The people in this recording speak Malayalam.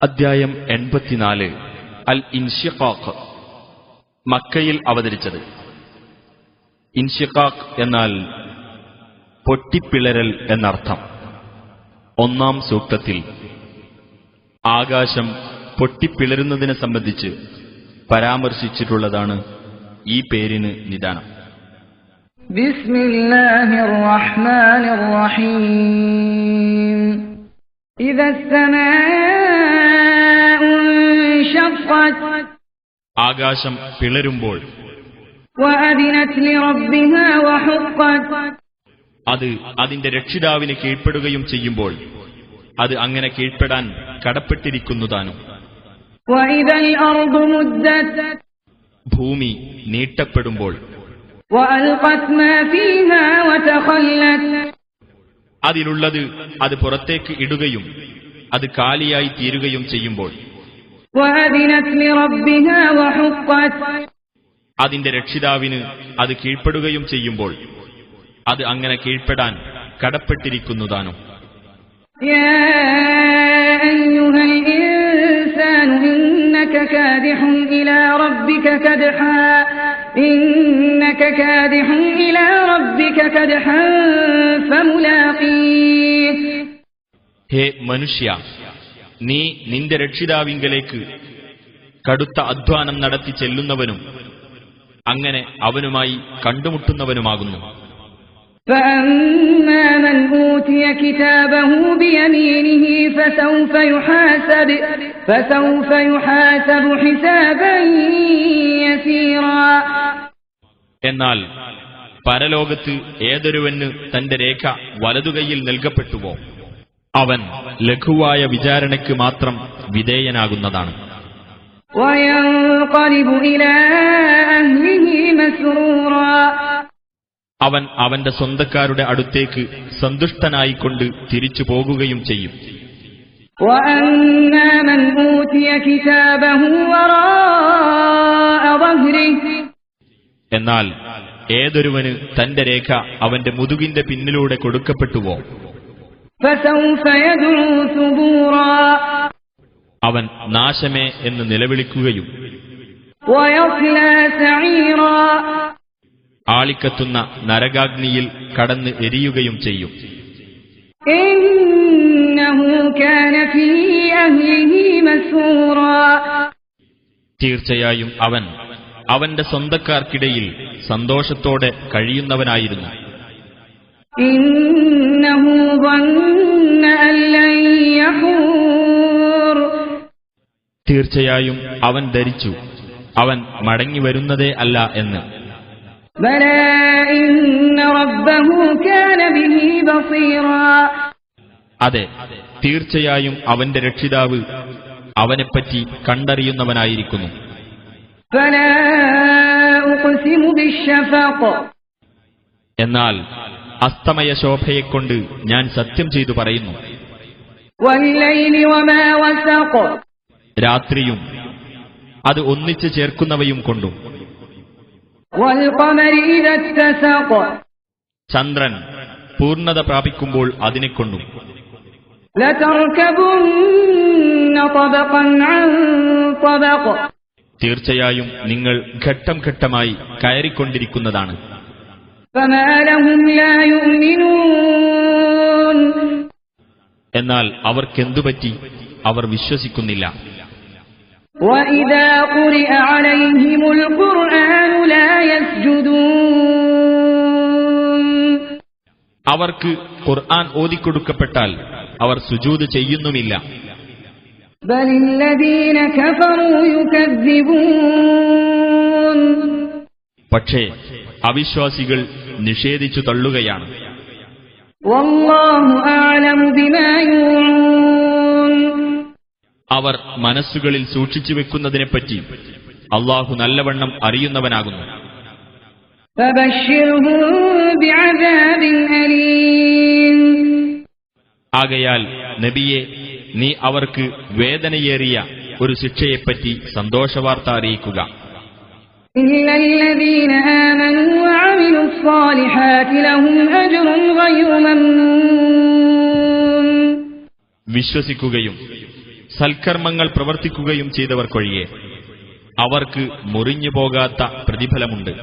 അദ്ധ്യായം 84 അൽ ഇൻഷിഖാഖ്. മക്കയിൽ അവതരിച്ചത്. ഇൻഷിഖാഖ് എന്നാൽ പൊട്ടിപ്പിളരൽ എന്നർത്ഥം. ഒന്നാം സൂക്തത്തിൽ ആകാശം പൊട്ടിപ്പിളരുന്നതിനെ സംബന്ധിച്ച് പരാമർശിച്ചിട്ടുള്ളതാണ് ഈ പേരിന് നിദാനം. ബിസ്മില്ലാഹിർ റഹ്മാനിർ റഹീം. ഇദാ അസ്സമാഉ ഇൻശഖ്ഖത്, ആകാശം പിളരുമ്പോൾ. വഅദിനത് ലിറബ്ബിഹാ വഹുഖ്ഖത്, അത് അതിന്റെ രക്ഷിതാവിന് കീഴ്പ്പെടുകയും ചെയ്യുമ്പോൾ അത് അങ്ങനെ കീഴ്പ്പെടാൻ കടപ്പെട്ടിരിക്കുന്നതാനും. വഇദൽ അർദു മുദ്ദത്, ഭൂമി നീട്ടപ്പെടുമ്പോൾ. വഅൽഖത് മാ ഫീഹാ വതഖല്ലത്, അതിലുള്ളത് അത് പുറത്തേക്ക് ഇടുകയും അത് കാലിയായി തീരുകയും ചെയ്യുമ്പോൾ. വഅദിനത് ലിറബ്ബിഹാ വഹുഖ്ഖത്, അതിന്റെ രക്ഷിതാവിന് അത് കീഴ്പ്പെടുകയും ചെയ്യുമ്പോൾ അത് അങ്ങനെ കീഴ്പ്പെടാൻ കടപ്പെട്ടിരിക്കുന്നതാനും. യാ അയ്യുഹൽ ഇൻസാനു ഇന്നക കാദിഹുൻ ഇലാ റബ്ബിക കദ്ഹാ ഇന്നക കാദിഹുൻ ഇലാ റബ്ബിക കദ്ഹാൻ ഫമുലാഖീഹ്. ഹേ മനുഷ്യ, നീ നിന്റെ രക്ഷിതാവിങ്കലേക്ക് കടുത്ത അധ്വാനം നടത്തി ചെല്ലുന്നവനും അങ്ങനെ അവനുമായി കണ്ടുമുട്ടുന്നവനുമാകുന്നു. فأما من أوتي كتابه بيمينه فسوف يحاسب حسابا يسيرا. എന്നാൽ പരലോകത്ത് ഏതൊരുവന് തന്റെ രേഖ വലതുകൈയിൽ നൽകപ്പെട്ടുവോ അവൻ ലഘുവായ വിചാരണയ്ക്ക് മാത്രം വിധേയനാകുന്നതാണ്. وينقلب إلى أهله مسرورا, അവൻ അവന്റെ സ്വന്തക്കാരുടെ അടുത്തേക്ക് സന്തുഷ്ടനായിക്കൊണ്ട് തിരിച്ചു പോകുകയും ചെയ്യും. وأما من أوتي كتابه وراء ظهره, എന്നാൽ ഏതൊരുവന് തന്റെ രേഖ അവന്റെ മുതുകിന്റെ പിന്നിലൂടെ കൊടുക്കപ്പെട്ടുവോ فسوف يدعو ثبورا, അവൻ നാശമേ എന്ന് നിലവിളിക്കുകയും ويصلى سعيرا, ആളിക്കത്തുന്ന നരകാഗ്നിയിൽ കടന്ന് എരിയുകയും ചെയ്യും. إنه كان في أهله مسرورا, തീർച്ചയായും അവൻ അവന്റെ സ്വന്തക്കാർക്കിടയിൽ സന്തോഷത്തോടെ കഴിയുന്നവനായിരുന്നു. إنه ظن أن لن يحور, തീർച്ചയായും അവൻ ധരിച്ചു അവൻ മടങ്ങിവരുന്നതേ അല്ല എന്ന്. بلى إن ربه كان به بصيرا, അതെ, തീർച്ചയായും അവന്റെ രക്ഷിതാവ് അവനെപ്പറ്റി കണ്ടറിയുന്നവനായിരിക്കുന്നു. فلا أقسم بالشفق, എന്നാൽ അസ്തമയ ശോഭയെക്കൊണ്ട് ഞാൻ സത്യം ചെയ്തു പറയുന്നു. والليل وما وسق, രാത്രിയും അത് ഒന്നിച്ചു ചേർക്കുന്നവയും കൊണ്ടും. والقمر إذا اتسق, ചന്ദ്രൻ പൂർണ്ണത പ്രാപിക്കുമ്പോൾ അതിനെക്കൊണ്ടും. لتركبن طبقا عن طبق, തീർച്ചയായും നിങ്ങൾ ഘട്ടം ഘട്ടമായി കയറിക്കൊണ്ടിരിക്കുന്നതാണ്. فما لهم لا يؤمنون, എന്നാൽ അവർക്കെന്തുപറ്റി? അവർ വിശ്വസിക്കുന്നില്ല. وإذا قرئ عليهم القرآن لا يسجدون, അവർക്ക് ഖുർആൻ ഓതിക്കൊടുക്കപ്പെട്ടാൽ അവർ സുജൂദ് ചെയ്യുന്നുമില്ല. بل الذين كفروا يكذبون, പക്ഷേ അവിശ്വാസികൾ നിഷേധിച്ചു തള്ളുകയാണ്. والله أعلم بما يوعون, അവർ മനസ്സുകളിൽ സൂക്ഷിച്ചു വെക്കുന്നതിനെപ്പറ്റി അള്ളാഹു നല്ലവണ്ണം അറിയുന്നവനാകുന്നു. فبشرهم بعذاب أليم, ആകയാൽ നബിയെ, നീ അവർക്ക് വേദനയേറിയ ഒരു ശിക്ഷയെപ്പറ്റി സന്തോഷവാർത്ത അറിയിക്കുക. إلا الذين آمنوا وعملوا الصالحات لهم أجر غير ممنون, വിശ്വസിക്കുകയും സൽക്കർമ്മങ്ങൾ പ്രവർത്തിക്കുകയും ചെയ്തവർക്കൊഴികെ അവർക്ക് മുറിഞ്ഞുപോകാത്ത പ്രതിഫലമുണ്ട്.